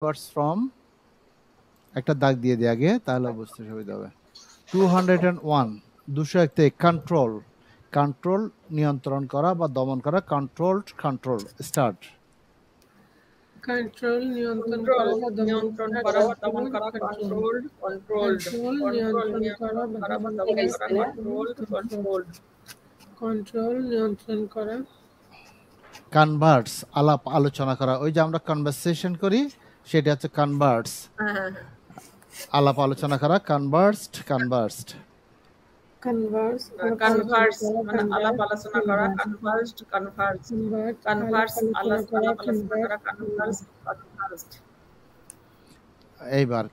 words from একটা দাগ দিয়ে দিই আগে, তাহলে বুঝতে সুবিধা হবে। 201 201 কন্ট্রোল, কন্ট্রোল নিয়ন্ত্রণ করা বা দমন করা, কন্ট্রোল স্টার্ট। কন্ট্রোল নিয়ন্ত্রণ করা বা দমন করা, কন্ট্রোল নিয়ন্ত্রণ করা বা দমন কন্ট্রোল নিয়ন্ত্রণ করা। কনভার্টস আলাপ আলোচনা করা, ওই যে আমরা কনভারসেশন করি সেটা হচ্ছে কনভার্টস, আলাপ আলোচনা করা, কনভার্সড কনভার্স মানে আলাপ আলোচনা করা, কনভার্সড আলাপ আলোচনা করা, কনভার্সড। এইবার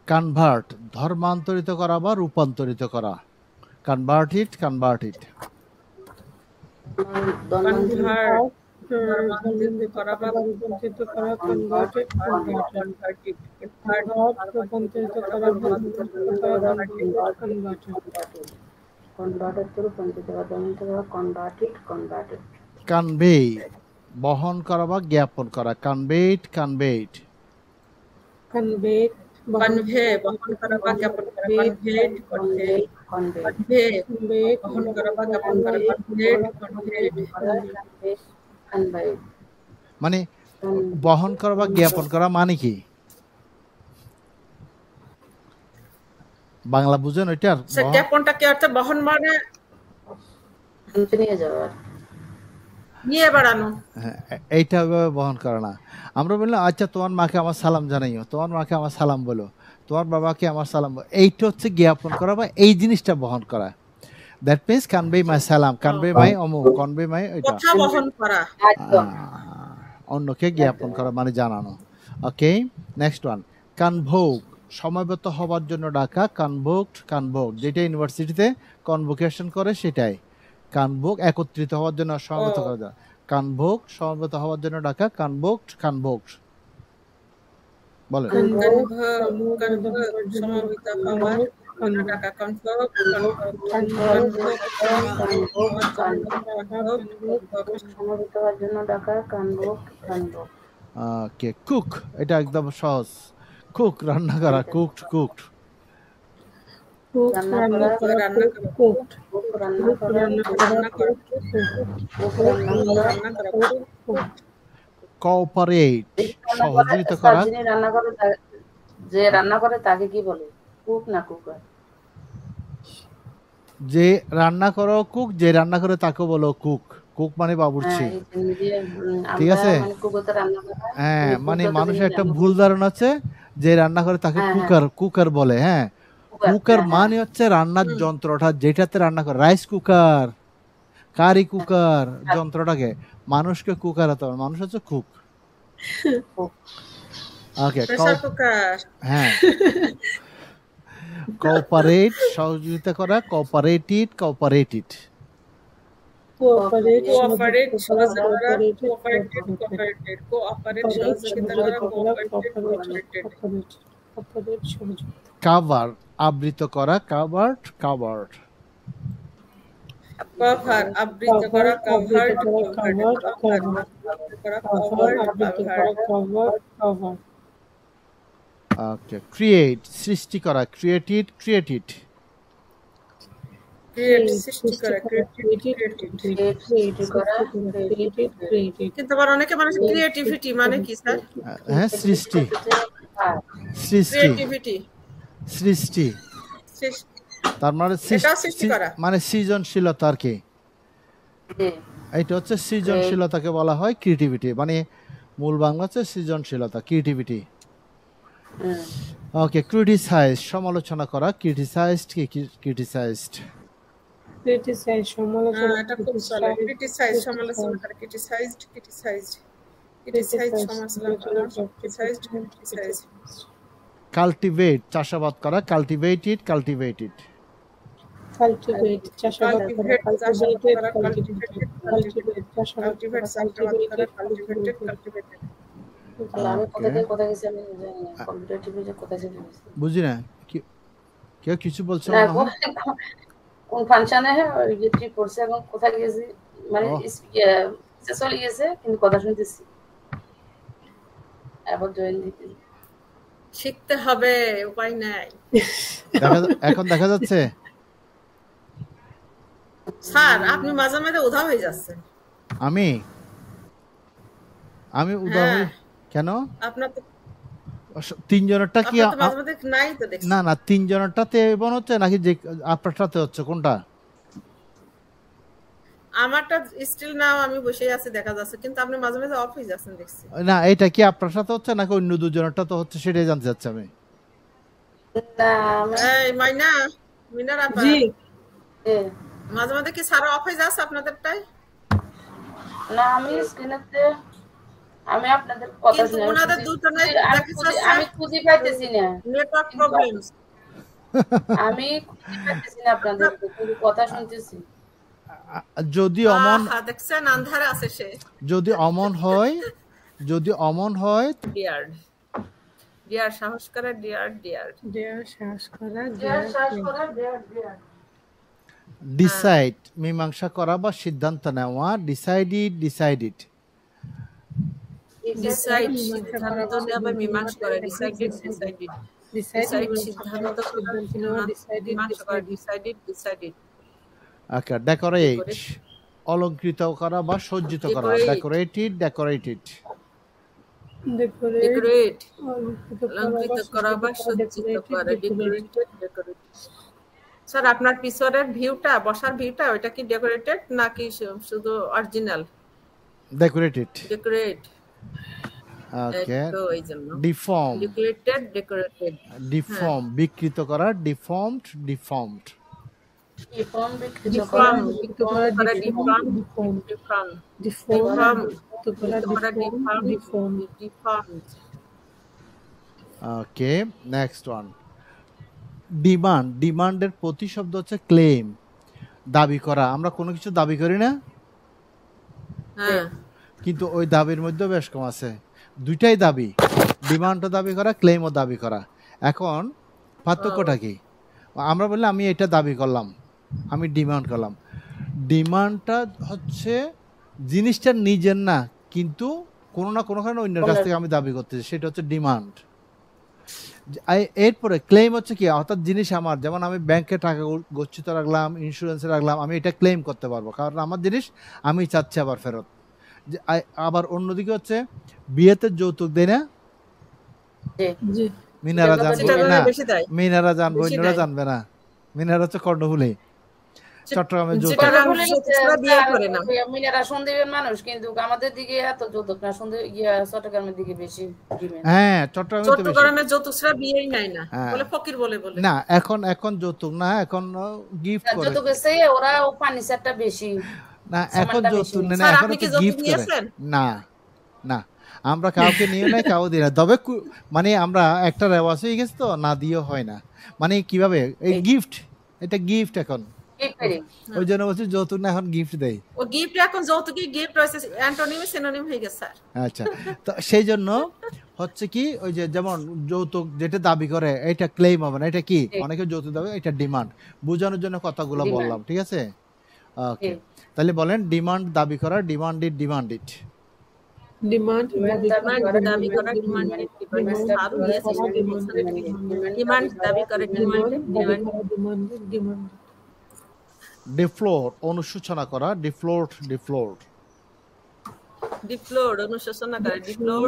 কনভার্ট ধর্মান্তরিত করা বা রূপান্তরিত করা, কনভার্টেড ধর্মান্তরিত করা বা রূপান্তরিত করা, কনভার্টেড রূপান্তরিত করা, কনভার্টেড। কনভে বহন করা বা জ্ঞাপন করা, কনভে বহন করা বা জ্ঞাপন করা, মানে বহন করা বা জ্ঞাপন করা মানে কি বাংলা বুঝেন ওইটার? জ্ঞাপনটা কি অর্থ? বহন মানে নিয়ে যাওয়া, নিয়ে বেড়ানো। এইটা বহন করা না। আমরা বললাম আচ্ছা তোমার মাকে আমার সালাম জানাইও, তোমার মাকে আমার সালাম বলো, তোমার বাবাকে আমার সালাম বলো, এইটা হচ্ছে জ্ঞাপন করা বা এই জিনিসটা বহন করা। দ্যাট মিন্স কনভে মাই সালাম, কনভে মাই অমুক, কনভে মাই ওইটা কথা বহন করা, অন্যকে জ্ঞাপন করা মানে জানানো। ওকে, নেক্সট ওয়ান কনভোক সময়বদ্ধ হওয়ার জন্য ডাকা, কনভোকড যেটা ইউনিভার্সিটিতে কনভোকেশন করে সেটাই কনভোক, একত্রিত হওয়ার জন্য সমবেত করা যায়, কনভোক সমবেত হওয়ার জন্য ডাকা, কনভোকড বলেন। ওকে, কুক এটা একদম সহজ, কুক রান্না করা, কুকড কোঅপারেট সহযোগিতা করা, যে রান্না করে তাকে কি বলে? কুক না কুকার? যে রান্না করো কুক, যে রান্না করে তাকে বলো কুক, কুক মানে বাবুর্চি। ঠিক আছে, হ্যাঁ মানে মানুষের একটা ভুল ধারণা আছে যে রান্না করে তাকে কুকার বলে। হ্যাঁ, কুকার মানে হচ্ছে রান্নার যন্ত্রটা যেটাতে রান্না করে, রাইস কুকার, কারি কুকার যন্ত্রটাকে, মানুষকে কুকার হতে হবে, মানুষ হচ্ছে কুক। ওকে, হ্যাঁ কোঅপারেট সহযোগিতা করা, কোঅপারেটেড কাভার আবৃত করা, কাভার্ড আবৃত করা, কভার্ড ওকে, ক্রিয়েট সৃষ্টি করা, ক্রিয়েটেড সৃষ্টি করা, কিন্তু আবার অনেকে মানুষ ক্রিয়েটিভিটি মানে কি স্যার? হ্যাঁ, সৃষ্টি তার মানে সৃজনশীলতা আর কি, এটা হচ্ছে সৃজনশীলতাকে বলা হয় ক্রিয়েটিভিটি, মানে মূল বাংলা হচ্ছে সৃজনশীলতা, ক্রিয়েটিভিটি। ওকে, ক্রিটিসাইজ সমালোচনা করা, ক্রিটিসাইজড সমালোচনা, এটা খুব চলে, ক্রিটিসাইজ সমালোচনা করা, ক্রিটিসাইজড সমালোচনা করা, ক্রিটিসাইজড। কাল্টিভেট চাষাবাদ করা, কাল্টিভেটেড চাষাবাদ করা, বুঝি না কেউ কিছু বলছে না, কোন ফাংশনে রিলেটিভ করছে এবং কোথায় গেছি, মানে চলে গেছে কিন্তু কথা শুনতেছি। আবার জয়েন দিতে শিখতে হবে, উপায় নাই। এখন দেখা যাচ্ছে স্যার আপনি মাঝে মাঝে উধাও হয়ে যাচ্ছেন। আমি উদাহ হই কেন? আপনার তো তিনজনেরটা কি মাঝে মাঝে নাই তো দেখছি। না তিনজনেরটাতে মনে হচ্ছে নাকি যে আপনারটাতে হচ্ছে কোনটা? আমারটা স্টিল নাও আমি বসে আছি দেখা যাচ্ছে, কিন্তু আপনি মাঝে মাঝে অফ হয়ে যাচ্ছেন দেখছি। না এটা কি আপনার সাথে হচ্ছে নাকি অন্য দুজনেরটা তো হচ্ছে সেটাই জানতে চাচ্ছি আমি। এই মাইনা মিনার আপা জি মাঝে মাঝে কি সারা অফ হয়ে যাচ্ছে আপনাদেরটাই? না আমি স্ক্রিনেতে আমি আপনাদের কথা কিন্তু ওনাদের দুটো নাই দেখাচ্ছে, আমি খুঁজে পাইতেছি না, নেটওয়ার্ক প্রবলেমস। আমি খুঁজে পাইতেছি না আপনাদের কথা শুনতেছি। যদি অমন দেখছেন আন্ধারে আছে সে, যদি অমন হয় ডিয়ার ডিয়ার সাহস করে, ডিয়ার ডিয়ার ডিয়ার সাহস করা, ডিসাইড মীমাংসা করা বা সিদ্ধান্ত নেওয়া, ডিসাইডেড ডিসাইড সিদ্ধান্ত নেওয়া, মীমাংসা করা, ডিসাইডেড সিদ্ধান্ত নেওয়া, মীমাংসা করা, ডিসাইডেড। ওকে, ডেকোরেট অলংকৃত করা বা সজ্জিত করা, ডেকোরেটেড অলংকৃত করা বা সজ্জিত করা, ডেকোরেটেড। স্যার আপনার পিছনের ভিউটা, বসার ভিউটা ওইটা কি ডেকোরেটেড নাকি শুধু অরিজিনাল? ডেকোরেট ওকে, তো এইজন্য ডিফর্ম ডেকোরেটেড বিকৃত করা, ডিফর্মড ওকে, নেক্সট ওয়ান ডিমান্ডের প্রতিশব্দ হচ্ছে ক্লেম, দাবি করা। আমরা কোনো কিছু দাবি করি না, কিন্তু ওই দাবির মধ্যে বেশ কম আছে, দুইটাই দাবি, ডিমান্ডও দাবি করা, ক্লেমও দাবি করা। এখন পার্থক্যটা কি? আমরা বললাম আমি এটা দাবি করলাম, আমি ডিমান্ড করলাম। ডিমান্ডটা হচ্ছে জিনিসটা নিজের না, কিন্তু কোনো না কোনো কারণে অন্যের কাছ থেকে আমি দাবি করতেছি, সেটা হচ্ছে ডিমান্ড। এরপরে ক্লেম হচ্ছে কি, অর্থাৎ জিনিস আমার, যেমন আমি ব্যাংকে টাকা গচ্ছিত রাখলাম, ইন্স্যুরেন্সে রাখলাম, আমি এটা ক্লেম করতে পারবো, কারণ আমার জিনিস আমি চাচ্ছি আবার ফেরত। আবার অন্যদিকে হচ্ছে বিয়েতে যৌতুক দেয় না, মিনারা জানবে না, মিনারা জানবে, অন্যরা জানবে না। মিনারা হচ্ছে কর্ণফুলী, চট্টগ্রামে যৌতুক মিনারা সন্দেহের মানুষ, কিন্তু আমাদের দিকে এত যৌতুক না, চট্টগ্রামের দিকে বেশি। হ্যাঁ, চট্টগ্রামে যৌতুকরা বিয়েই নাই না, বলে ফকির বলে না, এখন যৌতুক না, এখন গিফট করে। যৌতুক এসে ওরা ফার্নিচারটা বেশি না, এখন যৌতুক না, এখন হচ্ছে গিফট করে। না না, আমরা কাউকে নিয়ে নাই, কাউ দিই না। তবে মানে আমরা একটা রেওয়াজ হয়ে গেছে তো, না দিয়েও হয় না। মানে কিভাবে এই গিফট, এটা গিফট এখন, ওই জন্য বলছি যৌতুক না, এখন গিফট দেয়। ও গিফট এখন যৌতুক গিফট হইছে, অ্যান্টোনিম সিনোনিম হয়ে গেছে স্যার। আচ্ছা, তো সেই জন্য হচ্ছে কি, ওই যে যেমন যৌতুক যেটা দাবি করে এটা ক্লেম হবে না, এটা কি অনেকে যৌতুক দাবি, এটা ডিমান্ড। বোঝানোর জন্য কথাগুলো বললাম, ঠিক আছে? ওকে, তাহলে বলেন ডিমান্ড দাবি করা, ডিমান্ডেড ডিমান্ড দাবি করা, ডিমান্ডেড ডিফ্লোর অনুশোচনা করা, ডিফ্লোর্ড অনুশোচনা করা, ডিপ্লোর্ড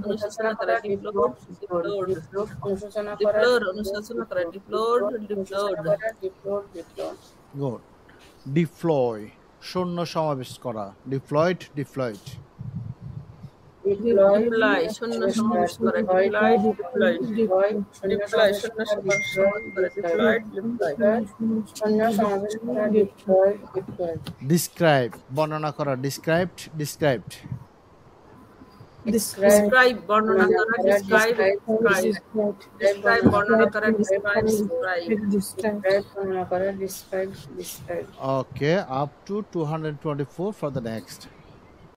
অনুশোচনা করা, গুড। ডিপ্লয় শূন্য সমাবেশ করা, ডিপ্লয়েড শূন্য সমাবেশ করা, ডিসক্রাইব বর্ণনা করা, ডিসক্রাইবড describe বর্ণনা করা, describe বর্ণনা করা, describe okay, up to 224 for the next.